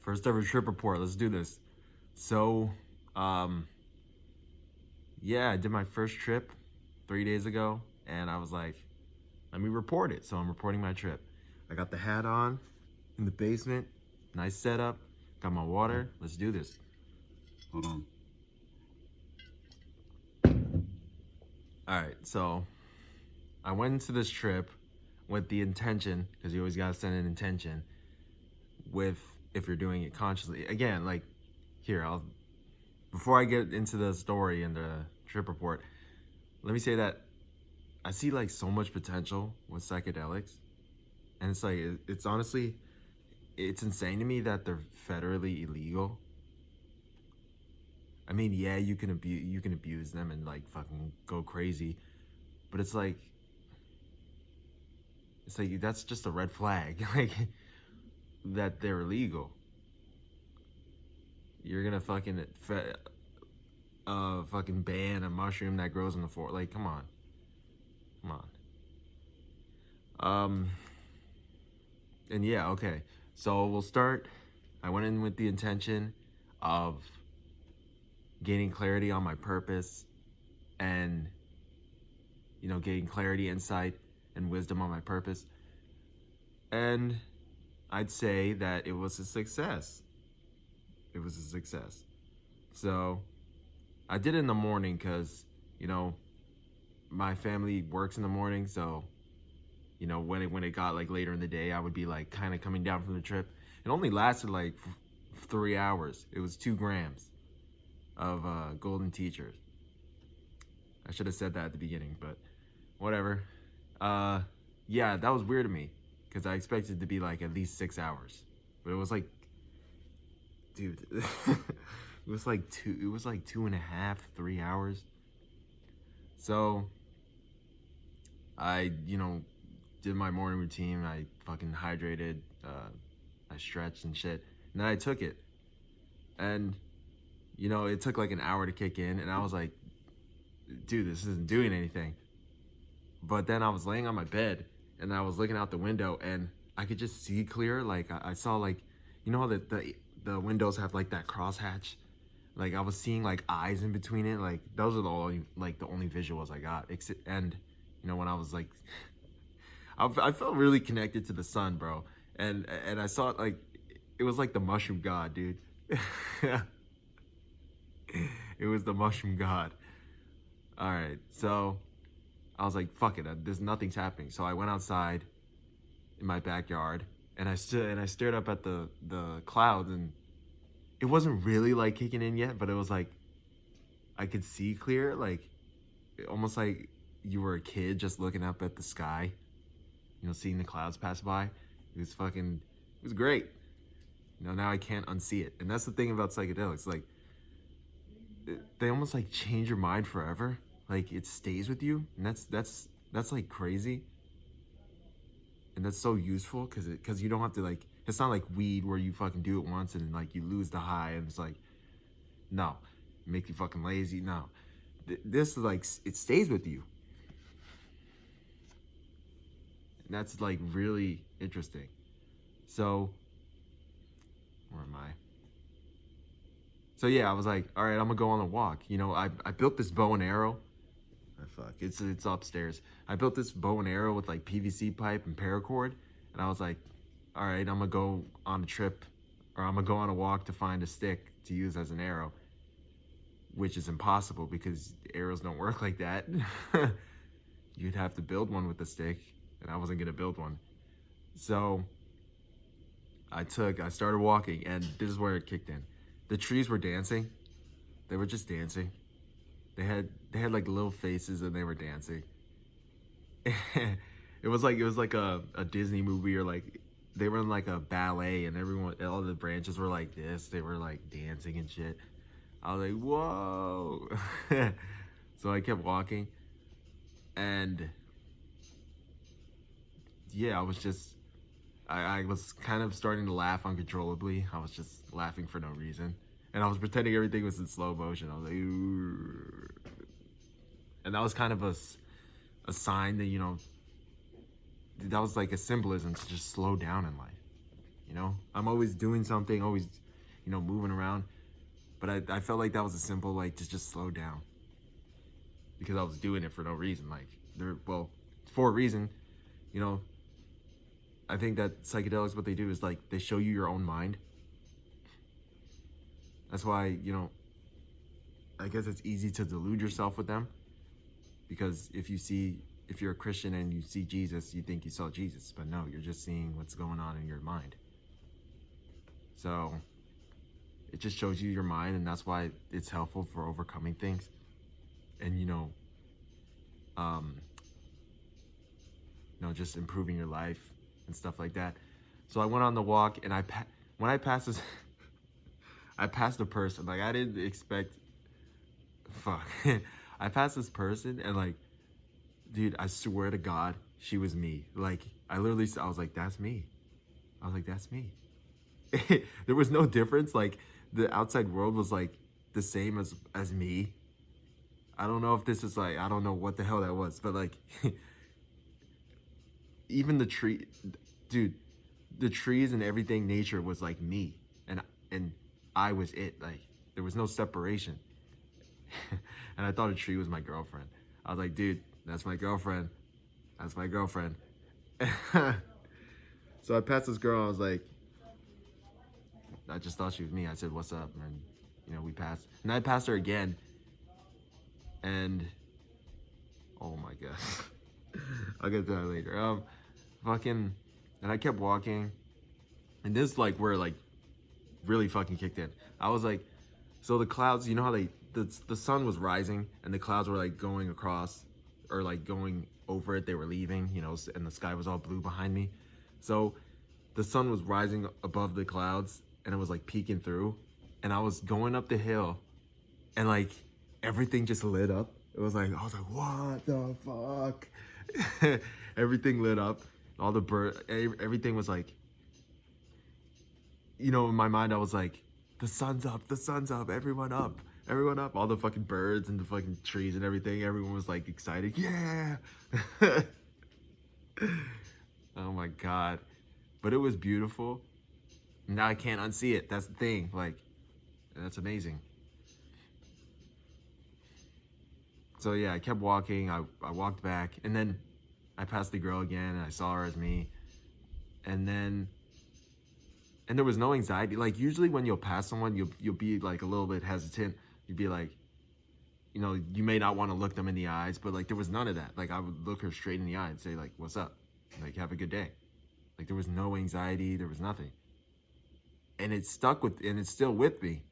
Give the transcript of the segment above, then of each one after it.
First ever trip report. Let's do this. So, um, yeah, I did my first trip 3 days ago, and I was like, let me report it. So I'm reporting my trip. I got the hat on in the basement. Nice setup. Got my water. Let's do this. Hold on. All right, so I went into this trip with the intention, because you always gotta send an intention with if you're doing it consciously. Again, like here, before I get into the story and the trip report, let me say that I see like so much potential with psychedelics, and it's like it's honestly it's insane to me that they're federally illegal. I mean, yeah, you can abuse them and like fucking go crazy, but it's like that's just a red flag, like that they're illegal. You're gonna fucking ban a mushroom that grows in the forest. Like, come on, come on. And yeah, okay. So we'll start. I went in with the intention of gaining clarity on my purpose and, gaining clarity, insight, and wisdom on my purpose. And I'd say that it was a success. It was a success. So I did it in the morning because, my family works in the morning. So, when it got like later in the day, I would be like kind of coming down from the trip. It only lasted like 3 hours. It was 2 grams of golden teachers. I should have said that at the beginning, but whatever. Yeah, that was weird to me because I expected it to be like at least 6 hours, but it was like, dude, it was like 2.5, 3 hours. So I, did my morning routine. I fucking hydrated. I stretched and shit, and then I took it, and it took like an hour to kick in, and I was like, dude, this isn't doing anything. But then I was laying on my bed and I was looking out the window and I could just see clear. Like I saw like, how the windows have like that crosshatch. Like I was seeing like eyes in between it. Like those are the only visuals I got. And when I was like, I felt really connected to the sun, bro. And I saw it like, it was like the mushroom god, dude. It was the mushroom god. All right, so I was like, fuck it, nothing's happening. So I went outside in my backyard and I stared up at the clouds, and it wasn't really like kicking in yet, but it was like I could see clear, like almost like you were a kid just looking up at the sky, seeing the clouds pass by. It was great. Now I can't unsee it. And that's the thing about psychedelics, like they almost like change your mind forever. Like it stays with you, and that's like crazy, and that's so useful because you don't have to like. It's not like weed where you fucking do it once and like you lose the high, and it's like, no, make you fucking lazy. No, this is like it stays with you, and that's like really interesting. So, where am I? So yeah, I was like, all right, I'm gonna go on a walk. I built this bow and arrow. Fuck, it's upstairs. I built this bow and arrow with like PVC pipe and paracord, and I was like, all right, I'm gonna go on a trip, or I'm gonna go on a walk to find a stick to use as an arrow, which is impossible because arrows don't work like that. You'd have to build one with a stick, and I wasn't gonna build one. So I started walking, and this is where it kicked in. The trees were dancing. They were just dancing. They had like little faces and they were dancing. It was like a Disney movie, or like they were in like a ballet, and all the branches were like this. They were like dancing and shit. I was like, whoa. So I kept walking, and yeah, I was kind of starting to laugh uncontrollably. I was just laughing for no reason. And I was pretending everything was in slow motion. I was like, ooh. And that was kind of a sign that, that was like a symbolism to just slow down in life, I'm always doing something, always, moving around. But I felt like that was a simple, like, just slow down. Because I was doing it for no reason. Like, for a reason, you know. I think that psychedelics, what they do is, like, they show you your own mind. That's why, I guess it's easy to delude yourself with them. Because if you're a Christian and you see Jesus, you think you saw Jesus. But no, you're just seeing what's going on in your mind. So it just shows you your mind, and that's why it's helpful for overcoming things. And, just improving your life and stuff like that. So I went on the walk, and when I passed this, I passed a person. Like, I didn't expect, I passed this person, and, like, dude, I swear to God, she was me. Like, I was like, that's me. I was like, that's me. There was no difference. Like, the outside world was, like, the same as me. I don't know if this is, like, I don't know what the hell that was, but, like, even the tree, dude, the trees and everything, nature was like me, and I was it. Like, there was no separation. And I thought a tree was my girlfriend. I was like, dude, that's my girlfriend. That's my girlfriend. So I passed this girl. I was like, I just thought she was me. I said, what's up? And, we passed. And I passed her again. And, oh my God. I'll get to that later. And I kept walking. And this, like, where, like, really fucking kicked in. I was like, so the clouds, you know how the sun was rising and the clouds were, like, going across, or, like, going over it. They were leaving, and the sky was all blue behind me. So the sun was rising above the clouds, and it was, like, peeking through. And I was going up the hill, and, like, everything just lit up. It was like, I was like, what the fuck? Everything lit up. All the everything was like, in my mind, I was like, the sun's up, everyone up, everyone up. All the fucking birds and the fucking trees and everything, everyone was, like, excited. Yeah. Oh my God. But it was beautiful. Now I can't unsee it. That's the thing. Like, that's amazing. So yeah, I kept walking. I walked back, and then I passed the girl again, and I saw her as me. And there was no anxiety. Like, usually when you'll pass someone, you'll be, like, a little bit hesitant. You'd be like, you may not want to look them in the eyes, but, like, there was none of that. Like, I would look her straight in the eye and say, like, what's up? Like, have a good day. Like, there was no anxiety. There was nothing. And it's still with me.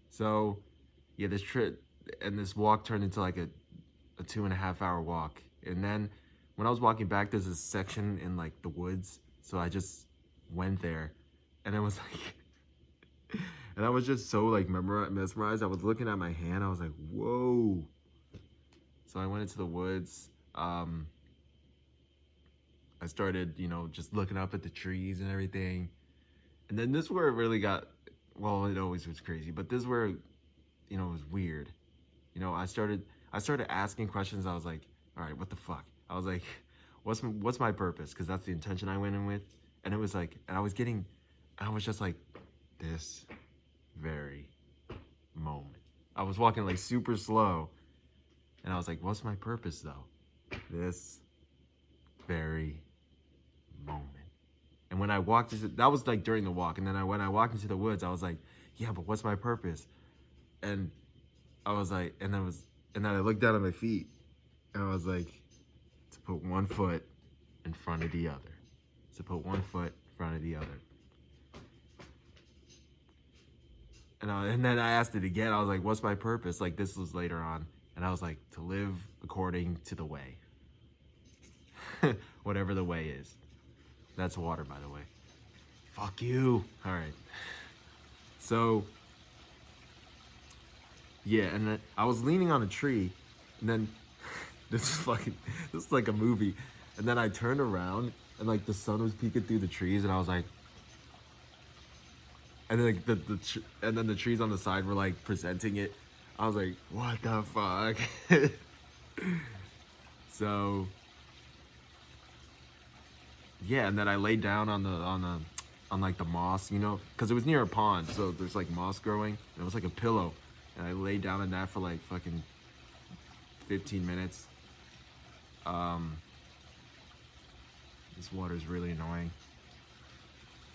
So, yeah, this trip and this walk turned into, like, a 2.5 hour walk. And then when I was walking back, there's this section in, like, the woods. So I just went there, and it was like, and I was just so, like, mesmerized. I was looking at my hand. I was like, whoa. So I went into the woods. I started, just looking up at the trees and everything. And then this is where it really got, well, it always was crazy, but this is where, it was weird. I started asking questions. I was like, all right, what the fuck? I was like, what's my purpose? Because that's the intention I went in with. And it was like, and I was just like, this very moment. I was walking, like, super slow. And I was like, what's my purpose, though? This very moment. And when I walked, that was, like, during the walk. And then when I walked into the woods, I was like, yeah, but what's my purpose? And I was like, and then I looked down at my feet, and I was like, to put one foot in front of the other. To put one foot in front of the other. And then I asked it again. I was like, what's my purpose? Like, this was later on. And I was like, to live according to the way. Whatever the way is. That's water, by the way. Fuck you. All right. So, yeah, and then I was leaning on a tree, and then this is like a movie. And then I turned around, and, like, the sun was peeking through the trees, and I was like, and then, like, and then the trees on the side were, like, presenting it. I was like, what the fuck? So yeah, and then I laid down on like the moss, you know, because it was near a pond, so there's like moss growing. And it was like a pillow, and I laid down in that for like fucking 15 minutes. Um, this water's really annoying.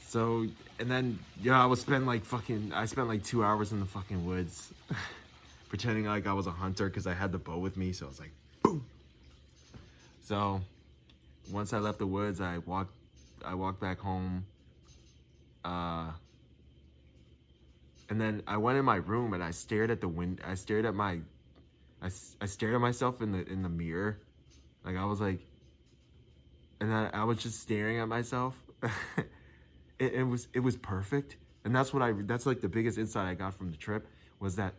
So, and then yeah, I spent like 2 hours in the fucking woods, pretending like I was a hunter because I had the bow with me. So I was like, boom. So once I left the woods, I walked back home. And then I went in my room and I stared at the wind. I stared at I stared at myself in the mirror. Like I was like, and I was just staring at myself. It was perfect. And that's like the biggest insight I got from the trip was that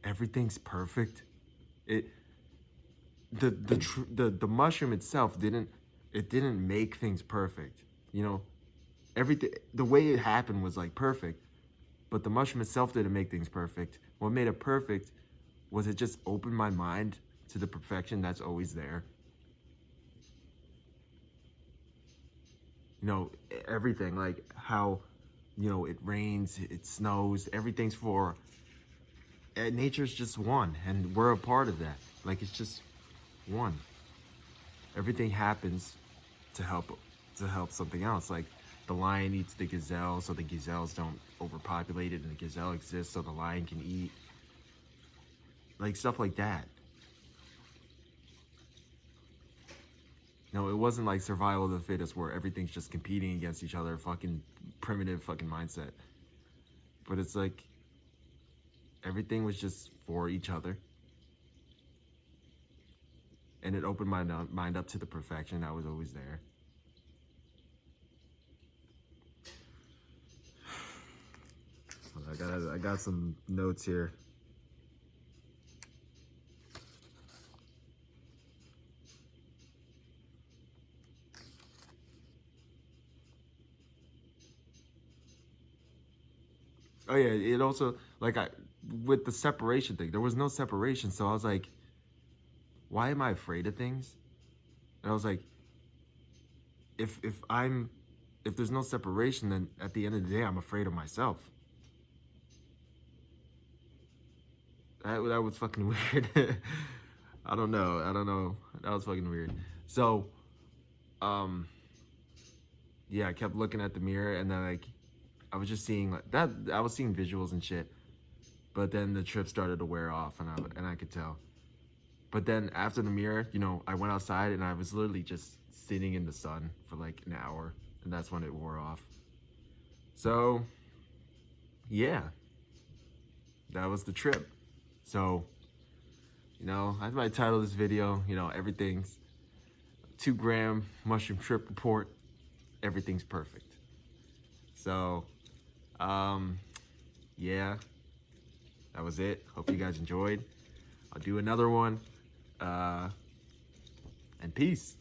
everything's perfect. It, the mushroom itself didn't make things perfect. You know, everything, the way it happened was like perfect, but the mushroom itself didn't make things perfect. What made it perfect was it just opened my mind to the perfection that's always there. You know, everything, like how, you know, it rains, it snows, everything's for, nature's just one, and we're a part of that. Like, it's just one. Everything happens to help something else. Like, the lion eats the gazelle so the gazelles don't overpopulate it, and the gazelle exists so the lion can eat. Like, stuff like that. No, it wasn't like survival of the fittest where everything's just competing against each other, fucking primitive fucking mindset. But it's like everything was just for each other. And it opened my mind up to the perfection that was always there. I got some notes here. Oh yeah, it also like with the separation thing, there was no separation, so I was like, why am I afraid of things? And I was like, if there's no separation, then at the end of the day, I'm afraid of myself. That was fucking weird. I don't know. That was fucking weird. So, um, yeah, I kept looking at the mirror, and then like, I was just seeing like that. I was seeing visuals and shit. But then the trip started to wear off, and I could tell. But then after the mirror, you know, I went outside and I was literally just sitting in the sun for like an hour, and that's when it wore off. So, yeah, that was the trip. So, you know, I might title this video, you know, everything's 2 gram mushroom trip report. Everything's perfect. So, yeah, that was it. Hope you guys enjoyed. I'll do another one. And peace.